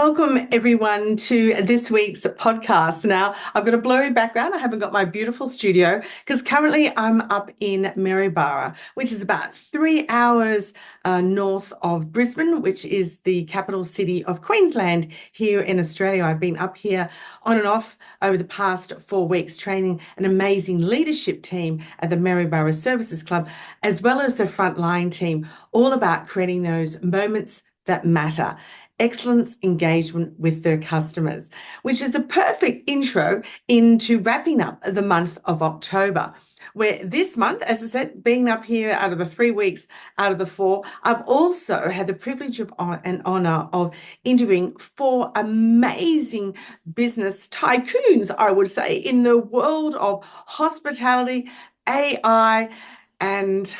Welcome everyone to this week's podcast. Now, I've got a blurry background. I haven't got my beautiful studio because currently I'm up in Maryborough, which is about 3 hours north of Brisbane, which is the capital city of Queensland here in Australia. I've been up here on and off over the past 4 weeks, training an amazing leadership team at the Maryborough Services Club, as well as the frontline team, all about creating those moments that matter. Excellence engagement with their customers, which is a perfect intro into wrapping up the month of October, where this month, as I said, being up here out of the 3 weeks out of the 4, I've also had the privilege of and honor of interviewing 4 amazing business tycoons, I would say, in the world of hospitality, AI, and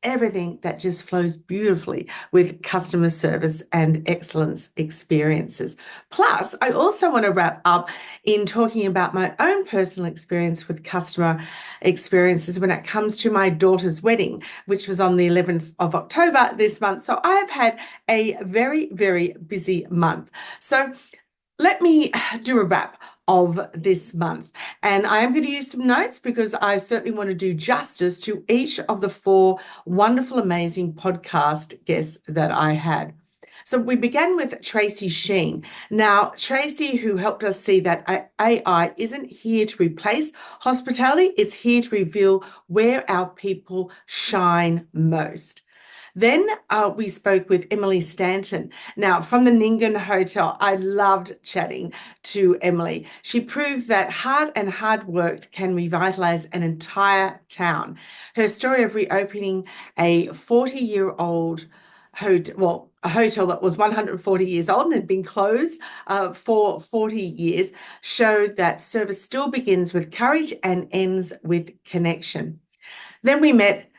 everything that just flows beautifully with customer service and excellence experiences. Plus, I also want to wrap up in talking about my own personal experience with customer experiences when it comes to my daughter's wedding, which was on the 11th of October this month. So I have had a very, very busy month. So let me do a wrap of this month. And I am going to use some notes because I certainly want to do justice to each of the 4 wonderful, amazing podcast guests that I had. So we began with Tracy Sheen. Now, Tracy, who helped us see that AI isn't here to replace hospitality, it's here to reveal where our people shine most. Then we spoke with Emily Stanton. Now, from the Ningen Hotel, I loved chatting to Emily. She proved that hard work can revitalize an entire town. Her story of reopening a 40-year-old hotel, a hotel that was 140 years old and had been closed for 40 years, showed that service still begins with courage and ends with connection. Then we met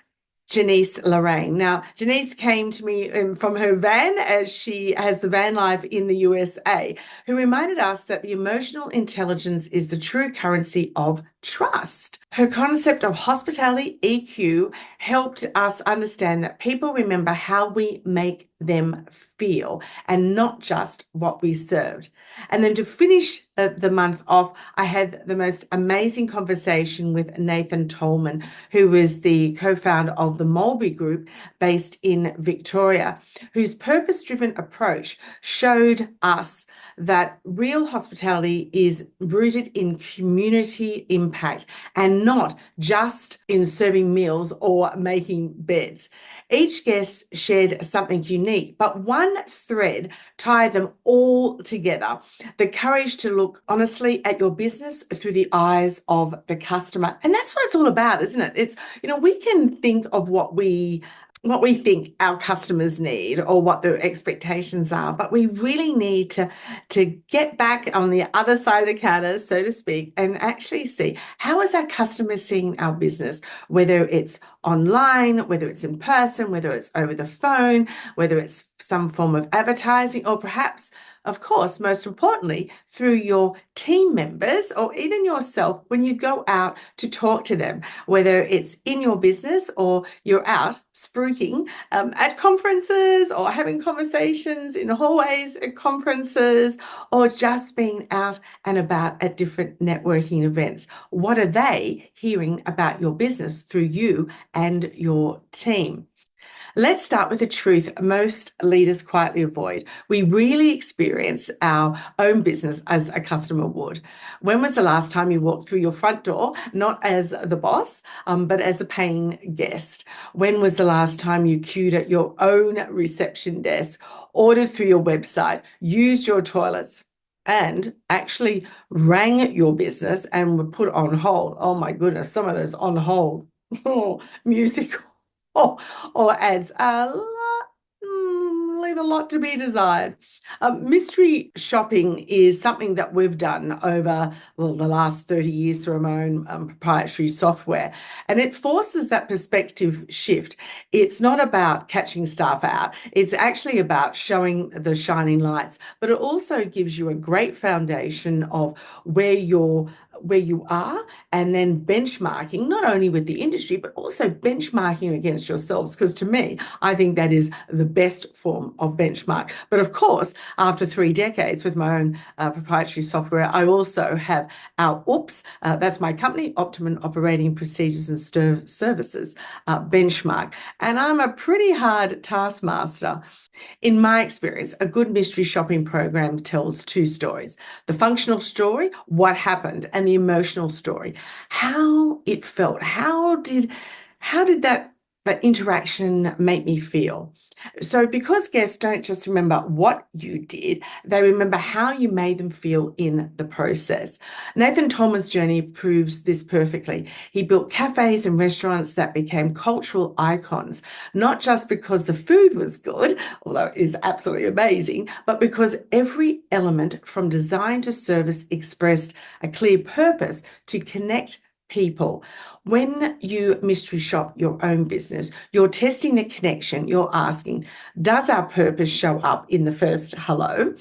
Janice Laraine. Now, Janice came to me from her van, as she has the van life in the USA, who reminded us that the emotional intelligence is the true currency of trust. Her concept of hospitality EQ helped us understand that people remember how we make them feel and not just what we served. And then to finish the month off, I had the most amazing conversation with Nathan Toleman, who is the co-founder of the Mulberry Group based in Victoria, whose purpose-driven approach showed us that real hospitality is rooted in community impact and not just in serving meals or making beds. Each guest shared something unique, but one thread tied them all together: the courage to look honestly at your business through the eyes of the customer. And that's what it's all about, isn't it? It's, we can think of what we think our customers need or what their expectations are, but we really need to get back on the other side of the counter, so to speak, and actually see how is our customers seeing our business, whether it's online, whether it's in person, whether it's over the phone, whether it's some form of advertising, or perhaps, of course, most importantly, through your team members or even yourself when you go out to talk to them, whether it's in your business or you're out spruiking at conferences or having conversations in hallways at conferences or just being out and about at different networking events. What are they hearing about your business through you and your team? Let's start with the truth most leaders quietly avoid. We really experience our own business as a customer would. When was the last time you walked through your front door, not as the boss, but as a paying guest? When was the last time you queued at your own reception desk, ordered through your website, used your toilets, and actually rang your business and were put on hold? Oh my goodness, some of those on hold music or ads leave a lot to be desired. Mystery shopping is something that we've done over the last 30 years through our own proprietary software, and it forces that perspective shift. It's not about catching staff out. It's actually about showing the shining lights, but it also gives you a great foundation of where your where you are, and then benchmarking, not only with the industry, but also benchmarking against yourselves. Because to me, I think that is the best form of benchmark. But of course, after 3 decades with my own proprietary software, I also have our OOPS, that's my company, Optimum Operating Procedures and Services benchmark. And I'm a pretty hard taskmaster. In my experience, a good mystery shopping program tells 2 stories: the functional story, what happened, and the emotional story, how it felt. How did that interaction make me feel? So, because guests don't just remember what you did, they remember how you made them feel in the process. Nathan Toleman's journey proves this perfectly. He built cafes and restaurants that became cultural icons, not just because the food was good, although it is absolutely amazing, but because every element from design to service expressed a clear purpose to connect people. When you mystery shop your own business, you're testing the connection. You're asking, does our purpose show up in the first hello?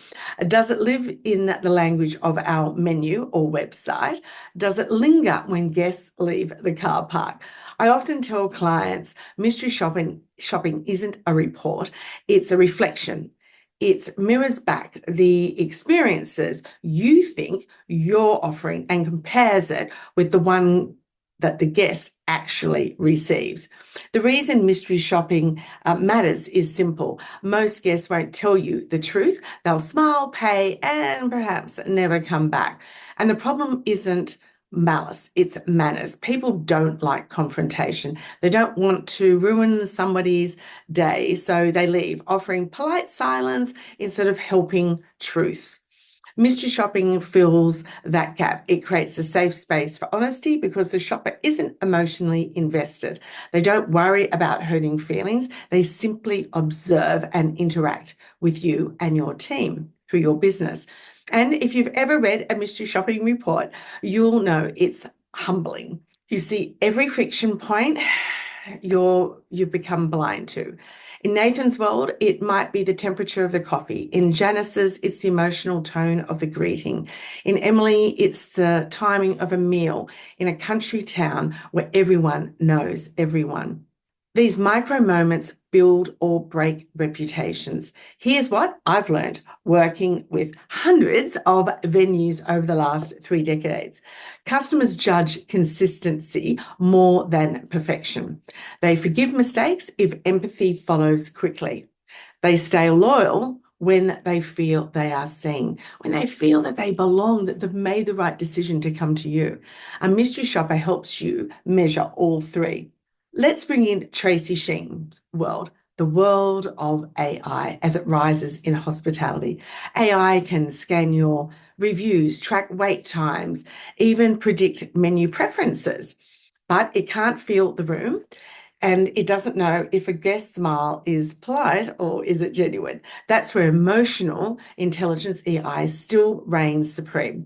Does it live in the language of our menu or website? Does it linger when guests leave the car park? I often tell clients mystery shopping isn't a report, it's a reflection. It mirrors back the experiences you think you're offering and compares it with the one that the guest actually receives. The reason mystery shopping matters is simple. Most guests won't tell you the truth. They'll smile, pay, and perhaps never come back. And the problem isn't malice, it's manners. People don't like confrontation. They don't want to ruin somebody's day, so they leave, offering polite silence instead of helping truths. Mystery shopping fills that gap. It creates a safe space for honesty because the shopper isn't emotionally invested. They don't worry about hurting feelings. They simply observe and interact with you and your team through your business. And if you've ever read a mystery shopping report, you'll know it's humbling. You see every friction point you've become blind to. In Nathan's world, it might be the temperature of the coffee. In Janice's, it's the emotional tone of the greeting. In Emily, it's the timing of a meal in a country town where everyone knows everyone. These micro moments build or break reputations. Here's what I've learned working with hundreds of venues over the last 3 decades. Customers judge consistency more than perfection. They forgive mistakes if empathy follows quickly. They stay loyal when they feel they are seen, when they feel that they belong, that they've made the right decision to come to you. A mystery shopper helps you measure all 3. Let's bring in Tracy Sheen's world, the world of AI as it rises in hospitality. AI can scan your reviews, track wait times, even predict menu preferences, but it can't feel the room. And it doesn't know if a guest smile is polite or is it genuine. That's where emotional intelligence, AI, still reigns supreme.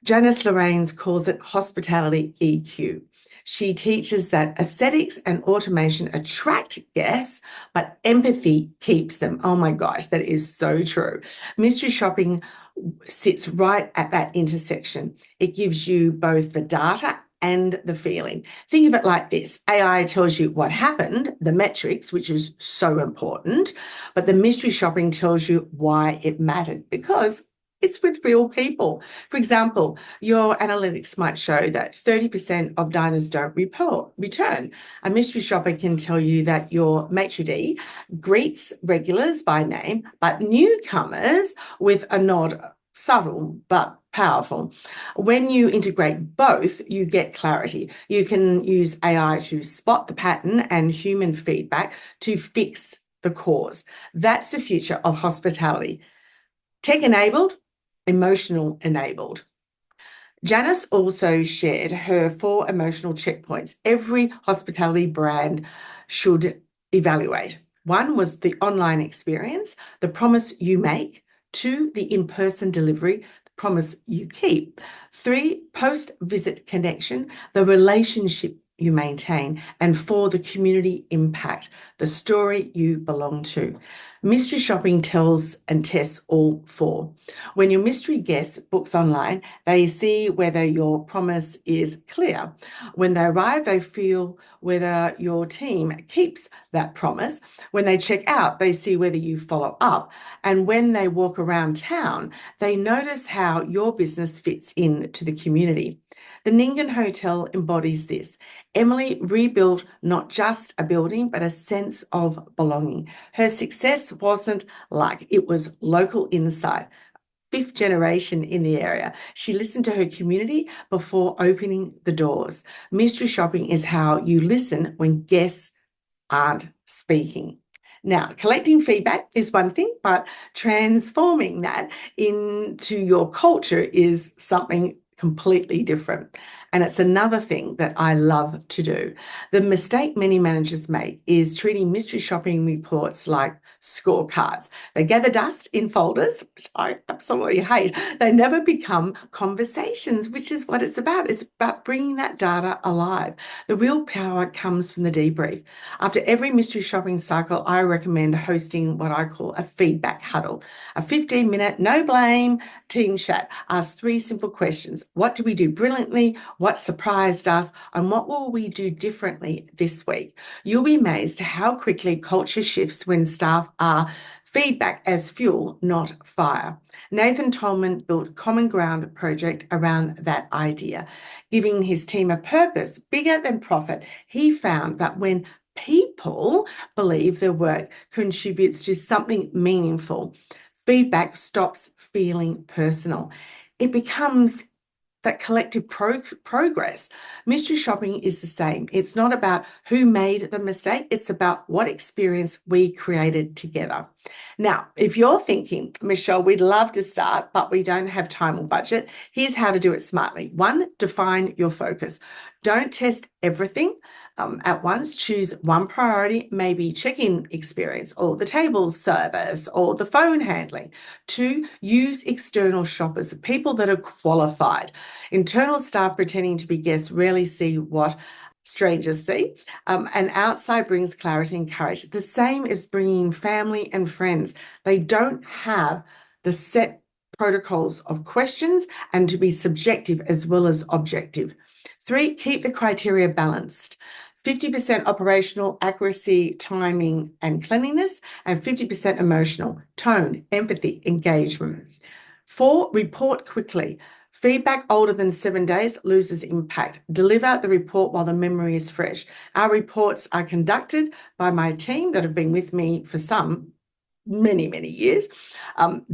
Janice Laraine calls it hospitality EQ. She teaches that aesthetics and automation attract guests, but empathy keeps them. Oh my gosh, that is so true. Mystery shopping sits right at that intersection. It gives you both the data and the feeling. Think of it like this. AI tells you what happened, the metrics, which is so important, but the mystery shopping tells you why it mattered, because it's with real people. For example, your analytics might show that 30% of diners don't return. A mystery shopper can tell you that your maitre d' greets regulars by name, but newcomers with a nod, subtle but powerful. When you integrate both, you get clarity. You can use AI to spot the pattern and human feedback to fix the cause. That's the future of hospitality. Tech-enabled, emotional enabled. Janice also shared her 4 emotional checkpoints every hospitality brand should evaluate. 1 was the online experience, the promise you make. 2, the in-person delivery, the promise you keep. 3, post-visit connection, the relationship you maintain, and 4, the community impact, the story you belong to. Mystery shopping tells and tests all 4. When your mystery guest books online, they see whether your promise is clear. When they arrive, they feel whether your team keeps that promise. When they check out, they see whether you follow up. And when they walk around town, they notice how your business fits into the community. The Ningen Hotel embodies this. Emily rebuilt not just a building, but a sense of belonging. Her success wasn't luck, it was local insight. 5th generation in the area. She listened to her community before opening the doors. Mystery shopping is how you listen when guests aren't speaking. Now, collecting feedback is one thing, but transforming that into your culture is something completely different. And it's another thing that I love to do. The mistake many managers make is treating mystery shopping reports like scorecards. They gather dust in folders, which I absolutely hate. They never become conversations, which is what it's about. It's about bringing that data alive. The real power comes from the debrief. After every mystery shopping cycle, I recommend hosting what I call a feedback huddle, a 15-minute, no blame team chat. Ask 3 simple questions. What do we do brilliantly? What surprised us? And what will we do differently this week? You'll be amazed how quickly culture shifts when staff are feedback as fuel, not fire. Nathan Toleman built Common Ground project around that idea, giving his team a purpose bigger than profit. He found that when people believe their work contributes to something meaningful, feedback stops feeling personal. It becomes that collective progress. Mystery shopping is the same. It's not about who made the mistake. It's about what experience we created together. Now, if you're thinking, Michelle, we'd love to start, but we don't have time or budget, here's how to do it smartly. 1, define your focus. Don't test everything at once. Choose one priority, maybe check-in experience or the table service or the phone handling. 2, use external shoppers, people that are qualified. Internal staff pretending to be guests rarely see what strangers see, and outside brings clarity and courage. The same is bringing family and friends. They don't have the set protocols of questions and to be subjective as well as objective. 3, keep the criteria balanced. 50% operational accuracy, timing, and cleanliness, and 50% emotional, tone, empathy, engagement. 4, report quickly. Feedback older than 7 days loses impact. Deliver the report while the memory is fresh. Our reports are conducted by my team that have been with me for many years,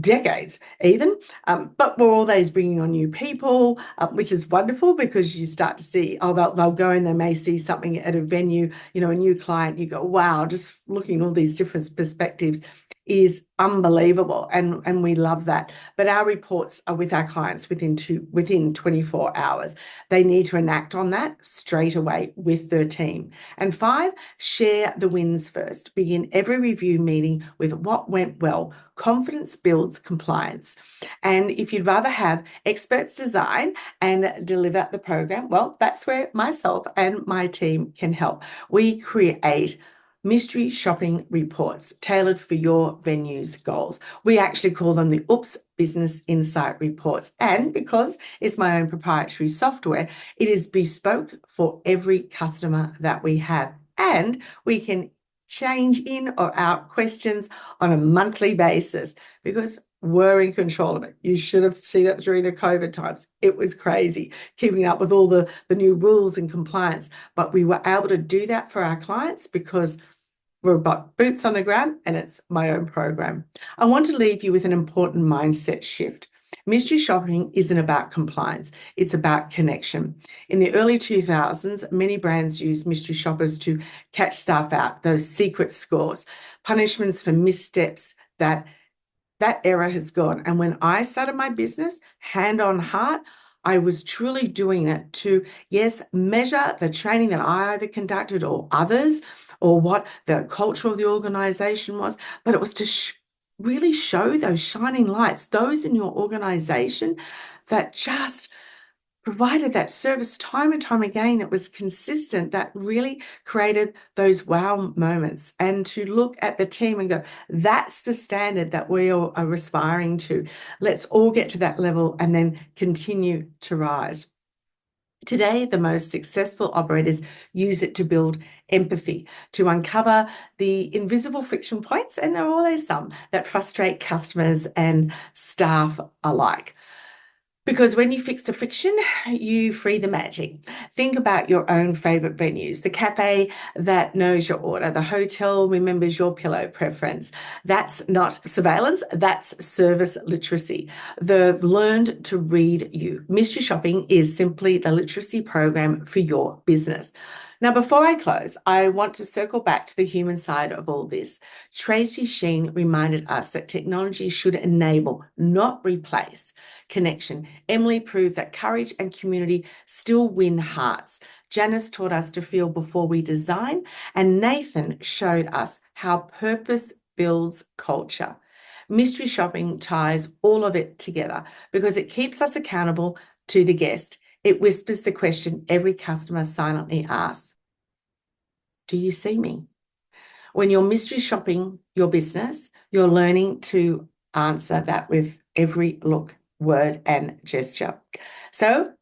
decades even, but we're always bringing on new people, which is wonderful because you start to see, they'll go and they may see something at a venue, a new client, you go, wow, just looking at all these different perspectives is unbelievable, and we love that. But our reports are with our clients within 24 hours. They need to enact on that straight away with their team. And 5, share the wins first. Begin every review meeting with what went well. Confidence builds compliance. And if you'd rather have experts design and deliver the program, well, that's where myself and my team can help. We create mystery shopping reports tailored for your venue's goals. We actually call them the Oops Business Insight Reports. And because it's my own proprietary software, it is bespoke for every customer that we have. And we can change in or out questions on a monthly basis because we're in control of it. You should have seen it during the COVID times. It was crazy keeping up with all the new rules and compliance. But we were able to do that for our clients because we're about boots on the ground and it's my own program. I want to leave you with an important mindset shift. Mystery shopping isn't about compliance, it's about connection. In the early 2000s, many brands used mystery shoppers to catch staff out, those secret scores, punishments for missteps. That era has gone. And when I started my business, hand on heart, I was truly doing it to, yes, measure the training that I either conducted or others, or what the culture of the organization was, but it was to really show those shining lights, those in your organization that just provided that service time and time again that was consistent, that really created those wow moments. And to look at the team and go, that's the standard that we are aspiring to. Let's all get to that level and then continue to rise. Today, the most successful operators use it to build empathy, to uncover the invisible friction points, and there are always some that frustrate customers and staff alike. Because when you fix the friction, you free the magic. Think about your own favorite venues, the cafe that knows your order, the hotel remembers your pillow preference. That's not surveillance, that's service literacy. They've learned to read you. Mystery shopping is simply the literacy program for your business. Now, before I close, I want to circle back to the human side of all this. Tracy Sheen reminded us that technology should enable, not replace, connection. Emily proved that courage and community still win hearts. Janice taught us to feel before we design, and Nathan showed us how purpose builds culture. Mystery shopping ties all of it together because it keeps us accountable to the guest. It whispers the question every customer silently asks, do you see me? When you're mystery shopping your business, you're learning to answer that with every look, word, and gesture. So,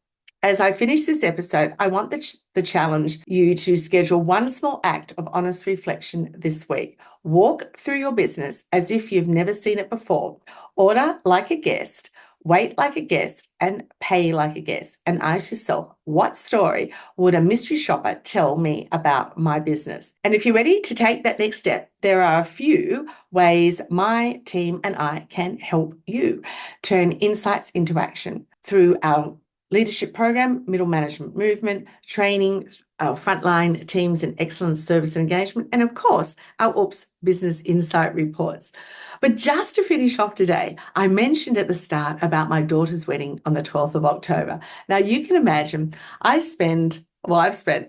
as I finish this episode, I want the challenge you to schedule one small act of honest reflection this week. Walk through your business as if you've never seen it before. Order like a guest. Wait like a guest and pay like a guest, and ask yourself, what story would a mystery shopper tell me about my business? And if you're ready to take that next step, there are a few ways my team and I can help you turn insights into action through our leadership program, middle management movement, training, our frontline teams in excellence, service and engagement, and of course, our OOPS business insight reports. But just to finish off today, I mentioned at the start about my daughter's wedding on the 12th of October. Now you can imagine I've spent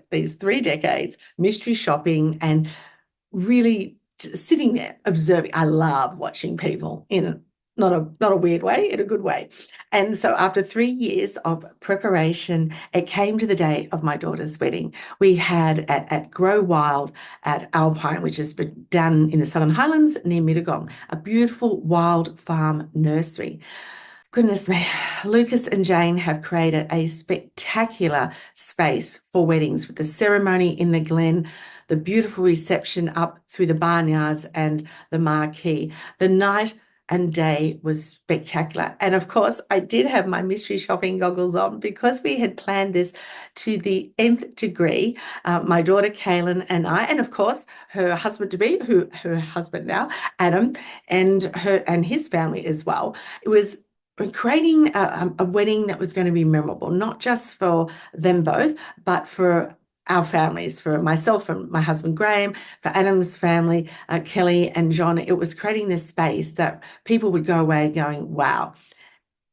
these 3 decades mystery shopping and really sitting there observing. I love watching people in not a weird way, in a good way. And so after 3 years of preparation, it came to the day of my daughter's wedding. We had at Grow Wild at Alpine, which is down in the Southern Highlands near Mittagong, a beautiful wild farm nursery. Goodness me, Lucas and Jane have created a spectacular space for weddings with the ceremony in the glen, the beautiful reception up through the barnyards and the marquee. The night and day was spectacular. And of course, I did have my mystery shopping goggles on because we had planned this to the nth degree. My daughter Kaylin and I, and of course her husband-to-be, her husband now, Adam, and his family as well. It was creating a wedding that was going to be memorable, not just for them both, but for our families, for myself and my husband Graham, for Adam's family, Kelly and John. It was creating this space that people would go away going, wow.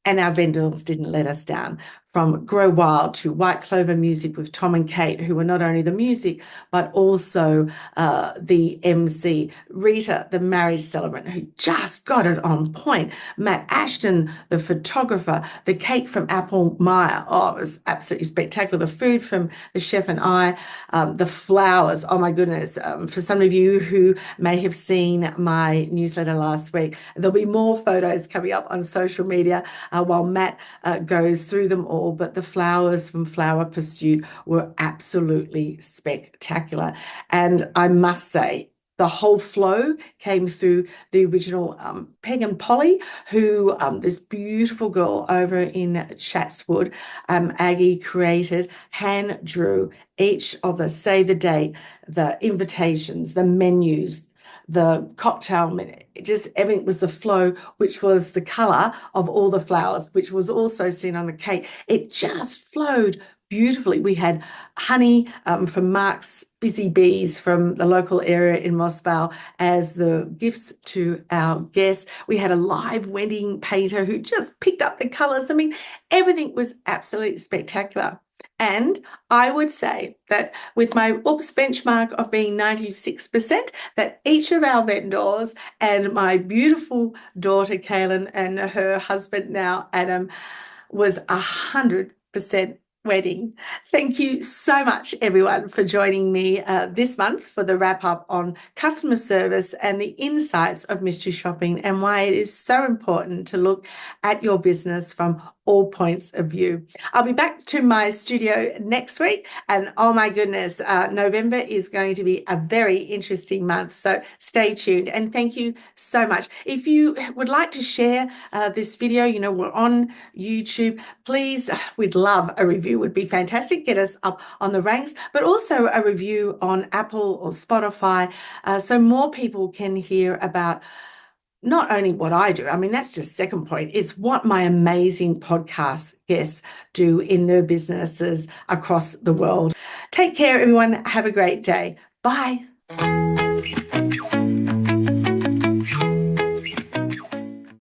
And our vendors didn't let us down. From Grow Wild to White Clover Music with Tom and Kate, who were not only the music, but also the MC. Rita, the marriage celebrant, who just got it on point. Matt Ashton, the photographer. The cake from Apple Meyer. Oh, it was absolutely spectacular. The food from the chef and I. The flowers. Oh, my goodness. For some of you who may have seen my newsletter last week, there'll be more photos coming up on social media while Matt goes through them all. But the flowers from Flower Pursuit were absolutely spectacular. And I must say, the whole flow came through the original Peg and Polly, who this beautiful girl over in Chatswood, Aggie created, hand drew each of the save the date, the invitations, the menus, the cocktail menu, just everything was the flow, which was the color of all the flowers, which was also seen on the cake. It just flowed beautifully. We had honey from Mark's Busy Bees from the local area in Mossvale as the gifts to our guests. We had a live wedding painter who just picked up the colors. I mean, everything was absolutely spectacular. And I would say that with my OOPS benchmark of being 96%, that each of our vendors and my beautiful daughter, Kaylin, and her husband now, Adam, was 100% wedding. Thank you so much, everyone, for joining me this month for the wrap up on customer service and the insights of mystery shopping and why it is so important to look at your business from all points of view. I'll be back to my studio next week, and oh my goodness, November is going to be a very interesting month, so stay tuned. And thank you so much. If you would like to share this video, you know, we're on YouTube, please, we'd love a review, would be fantastic, get us up on the ranks, but also a review on Apple or Spotify, so more people can hear about not only what I do, I mean, that's just second point, it's what my amazing podcast guests do in their businesses across the world. Take care, everyone. Have a great day. Bye.